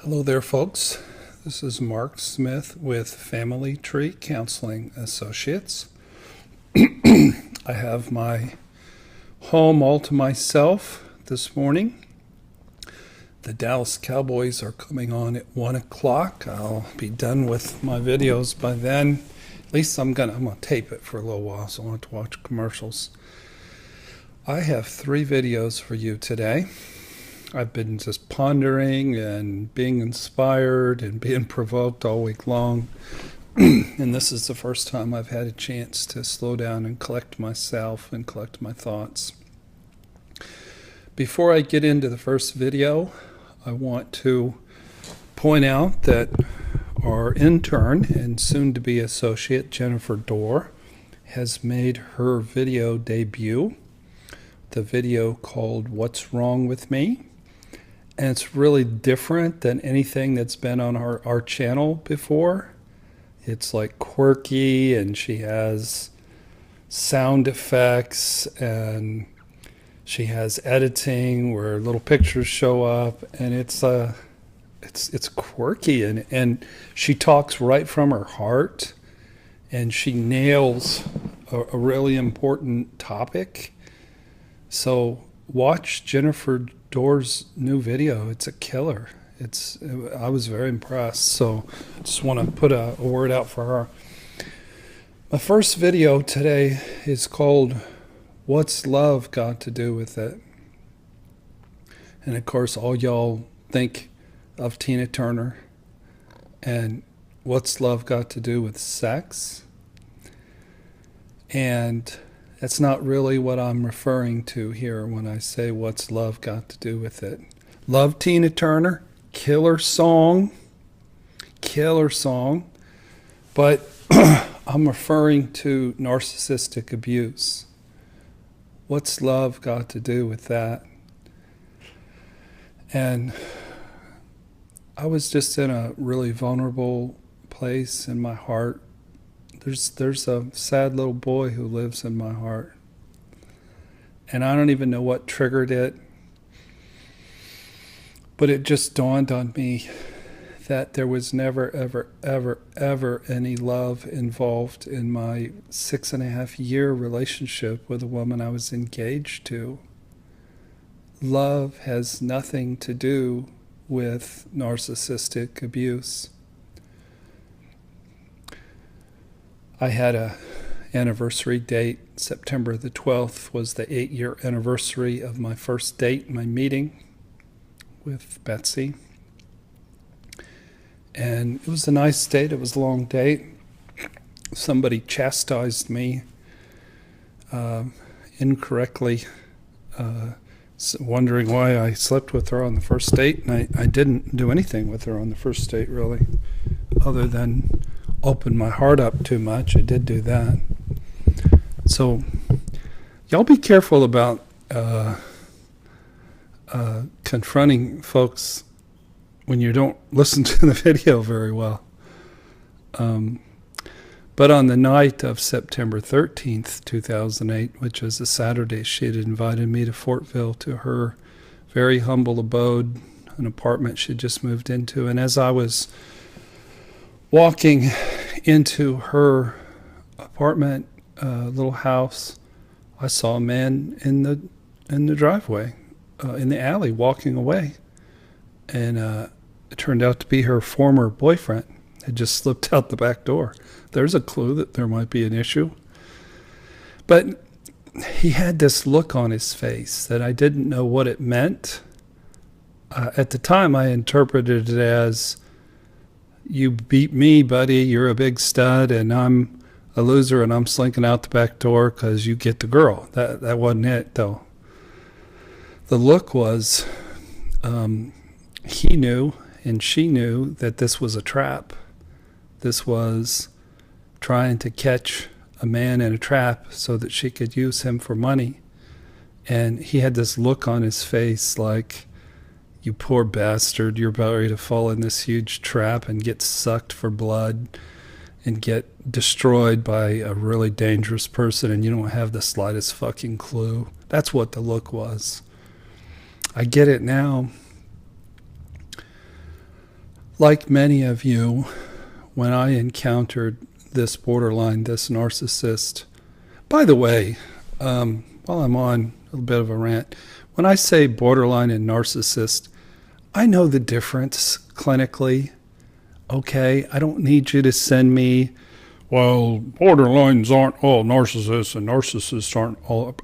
Hello there, folks. This is Mark Smith with Family Tree Counseling Associates. I have my home all to myself this morning. The Dallas Cowboys are coming on at 1 o'clock. I'll be done with my videos by then. At least I'm gonna tape it for a little while, so I won't have to watch commercials. I have 3 videos for you today. I've been just pondering and being inspired and being provoked all week long. And this is the first time I've had a chance to slow down and collect myself and collect my thoughts. Before I get into the first video, I want to point out that our intern and soon-to-be associate, Jennifer Dorr, has made her video debut. The video called What's Wrong With Me? And it's really different than anything that's been on our channel before. It's like quirky, and she has sound effects, and she has editing where little pictures show up, and it's quirky, and she talks right from her heart, and she nails a really important topic. So watch Jennifer Dorr's new video. It's a killer. I was very impressed, so I just want to put a word out for her. My first video today is called What's Love Got to Do with It? And of course, all y'all think of Tina Turner, and what's love got to do with sex? And that's not really what I'm referring to here when I say what's love got to do with it. Love Tina Turner, killer song, but I'm referring to narcissistic abuse. What's love got to do with that? And I was just in a really vulnerable place in my heart. There's a sad little boy who lives in my heart. And I don't even know what triggered it. But it just dawned on me that there was never, ever, ever, ever any love involved in my 6.5-year relationship with a woman I was engaged to. Love has nothing to do with narcissistic abuse. I had a anniversary date. September the 12th was the 8-year anniversary of my first date, my meeting with Betsy. And it was a nice date. It was a long date. Somebody chastised me incorrectly, wondering why I slept with her on the first date. And I didn't do anything with her on the first date, really, other than open my heart up too much. I did do that. So y'all be careful about confronting folks when you don't listen to the video very well. But on the night of September 13th, 2008, which was a Saturday, she had invited me to Fortville to her very humble abode, an apartment she'd just moved into. And as I was walking into her apartment, little house, I saw a man in the driveway, in the alley, walking away, and it turned out to be her former boyfriend. Had just slipped out the back door. There's a clue that there might be an issue. But he had this look on his face that I didn't know what it meant. At the time, I interpreted it as, you beat me, buddy, you're a big stud, and I'm a loser, and I'm slinking out the back door because you get the girl. That wasn't it, though. The look was, he knew and she knew that this was a trap. This was trying to catch a man in a trap so that she could use him for money. And he had this look on his face like, you poor bastard, you're about ready to fall in this huge trap and get sucked for blood and get destroyed by a really dangerous person, and you don't have the slightest fucking clue. That's what the look was. I get it now. Like many of you, when I encountered this borderline, this narcissist, by the way, while I'm on a bit of a rant, when I say borderline and narcissist, I know the difference clinically. Okay, I don't need you to send me, well, borderlines aren't all narcissists and narcissists aren't all.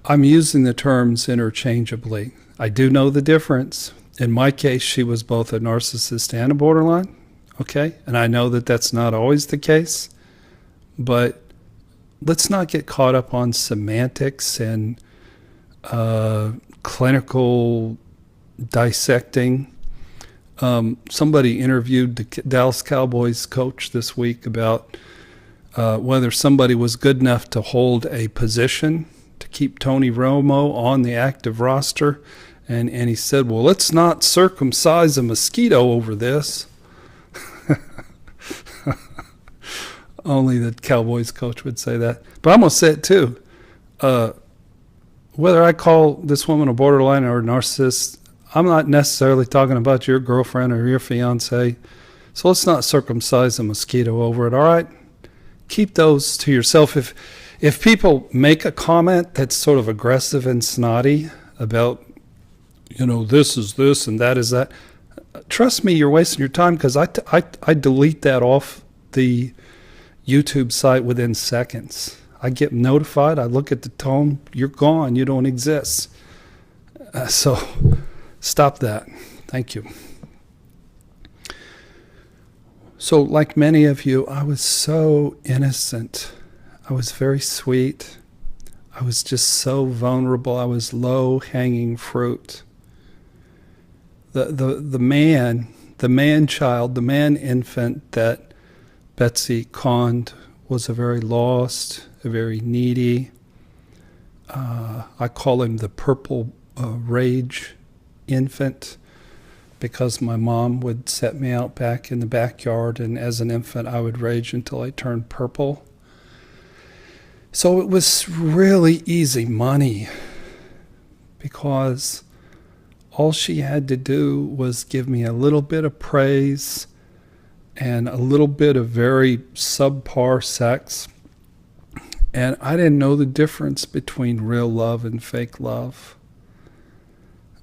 I'm using the terms interchangeably. I do know the difference. In my case, she was both a narcissist and a borderline. Okay, and I know that that's not always the case, but let's not get caught up on semantics and clinical dissecting. Somebody interviewed the Dallas Cowboys coach this week about whether somebody was good enough to hold a position to keep Tony Romo on the active roster. And he said, well, let's not circumcise a mosquito over this. Only the Cowboys coach would say that. But I'm going to say it too. Whether I call this woman a borderline or a narcissist, I'm not necessarily talking about your girlfriend or your fiance. So let's not circumcise a mosquito over it, all right? Keep those to yourself. If people make a comment that's sort of aggressive and snotty about, this is this and that is that, trust me, you're wasting your time, because I delete that off the YouTube site within seconds. I get notified. I look at the tone. You're gone. You don't exist. So stop that. Thank you. So like many of you, I was so innocent. I was very sweet. I was just so vulnerable. I was low-hanging fruit. The man child, the man infant that Betsy conned was a very lost, a very needy. I call him the purple rage infant, because my mom would set me out back in the backyard, and as an infant I would rage until I turned purple. So it was really easy money, because all she had to do was give me a little bit of praise and a little bit of very subpar sex. And I didn't know the difference between real love and fake love.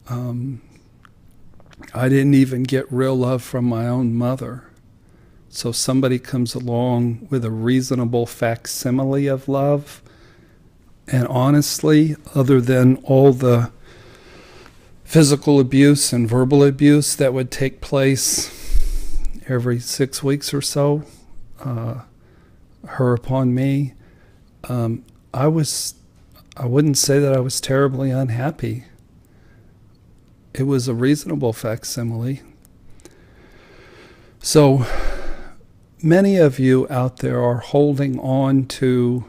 I didn't even get real love from my own mother. So somebody comes along with a reasonable facsimile of love, and honestly, other than all the physical abuse and verbal abuse that would take place every 6 weeks or so, her upon me, I wouldn't say that I was terribly unhappy. It was a reasonable facsimile. So many of you out there are holding on to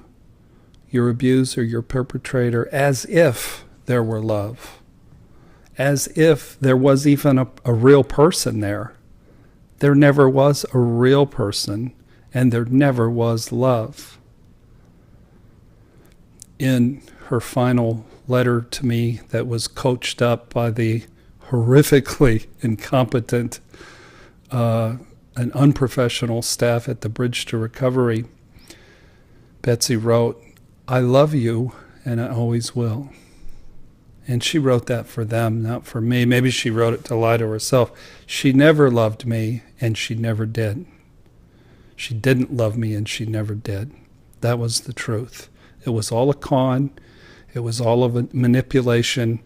your abuser, your perpetrator, as if there were love, as if there was even a real person there. There never was a real person, and there never was love. In her final letter to me that was coached up by the horrifically incompetent and unprofessional staff at the Bridge to Recovery, Betsy wrote, "I love you, and I always will." And she wrote that for them, not for me. Maybe she wrote it to lie to herself. She never loved me, and she never did. She didn't love me, and she never did. That was the truth. It was all a con. It was all of a manipulation.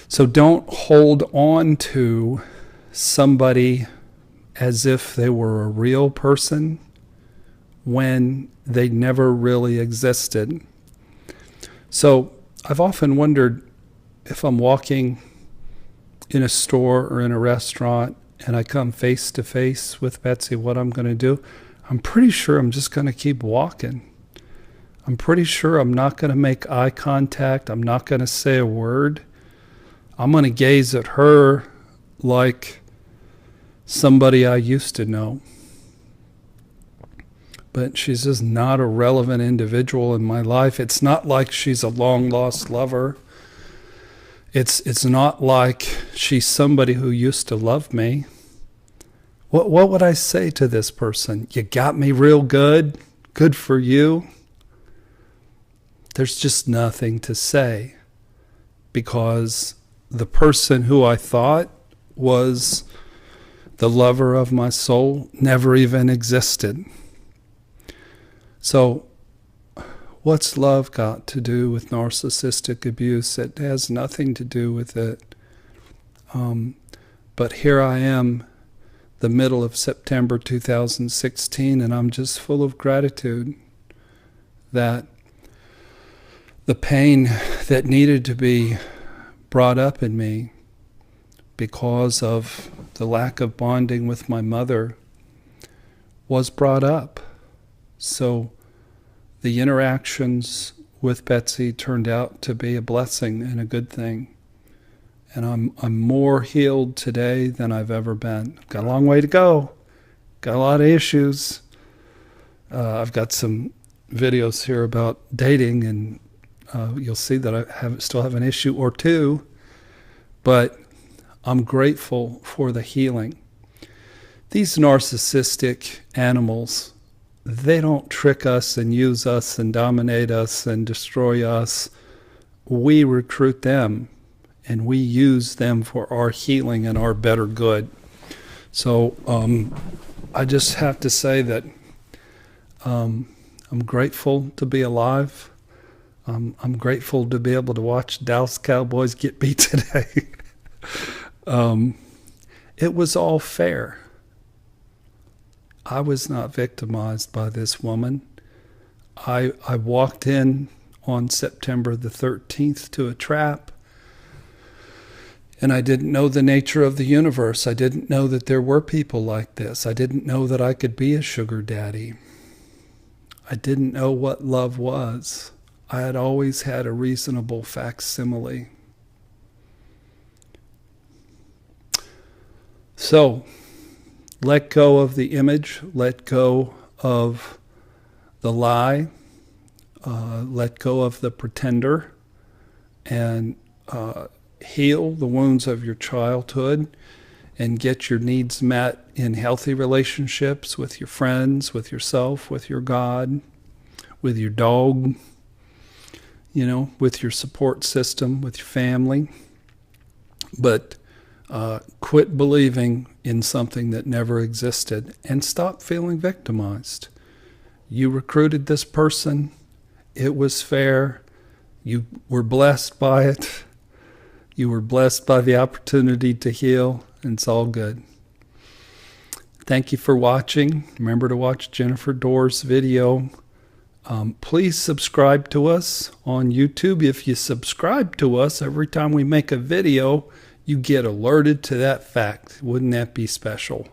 So don't hold on to somebody as if they were a real person when they never really existed. So I've often wondered, if I'm walking in a store or in a restaurant and I come face to face with Betsy, what I'm going to do. I'm pretty sure I'm just going to keep walking. I'm pretty sure I'm not going to make eye contact. I'm not going to say a word. I'm going to gaze at her like somebody I used to know. But she's just not a relevant individual in my life. It's not like she's a long-lost lover. It's not like she's somebody who used to love me. What would I say to this person? You got me real good. Good for you. There's just nothing to say, because the person who I thought was the lover of my soul never even existed. So what's love got to do with narcissistic abuse? It has nothing to do with it. But here I am, the middle of September 2016, and I'm just full of gratitude that the pain that needed to be brought up in me because of the lack of bonding with my mother was brought up. So the interactions with Betsy turned out to be a blessing and a good thing. And I'm more healed today than I've ever been. I've got a long way to go. Got a lot of issues. I've got some videos here about dating, and you'll see that I still have an issue or two. But I'm grateful for the healing. These narcissistic animals, they don't trick us and use us and dominate us and destroy us. We recruit them, and we use them for our healing and our better good. So I just have to say that I'm grateful to be alive. I'm grateful to be able to watch Dallas Cowboys get beat today. It was all fair. I was not victimized by this woman. I walked in on September the 13th to a trap, and I didn't know the nature of the universe. I didn't know that there were people like this. I didn't know that I could be a sugar daddy. I didn't know what love was. I had always had a reasonable facsimile. So, let go of the image, let go of the lie, let go of the pretender, and heal the wounds of your childhood and get your needs met in healthy relationships with your friends, with yourself, with your God, with your dog, with your support system, with your family. But quit believing in something that never existed and stop feeling victimized. You recruited this person. It was fair. You were blessed by it. You were blessed by the opportunity to heal, and it's all good. Thank you for watching. Remember to watch Jennifer Doerr's video. Please subscribe to us on YouTube. If you subscribe to us, every time we make a video, you get alerted to that fact. Wouldn't that be special?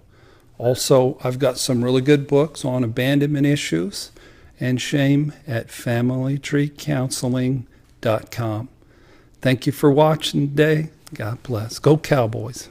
Also, I've got some really good books on abandonment issues and shame at familytreecounseling.com. Thank you for watching today. God bless. Go Cowboys.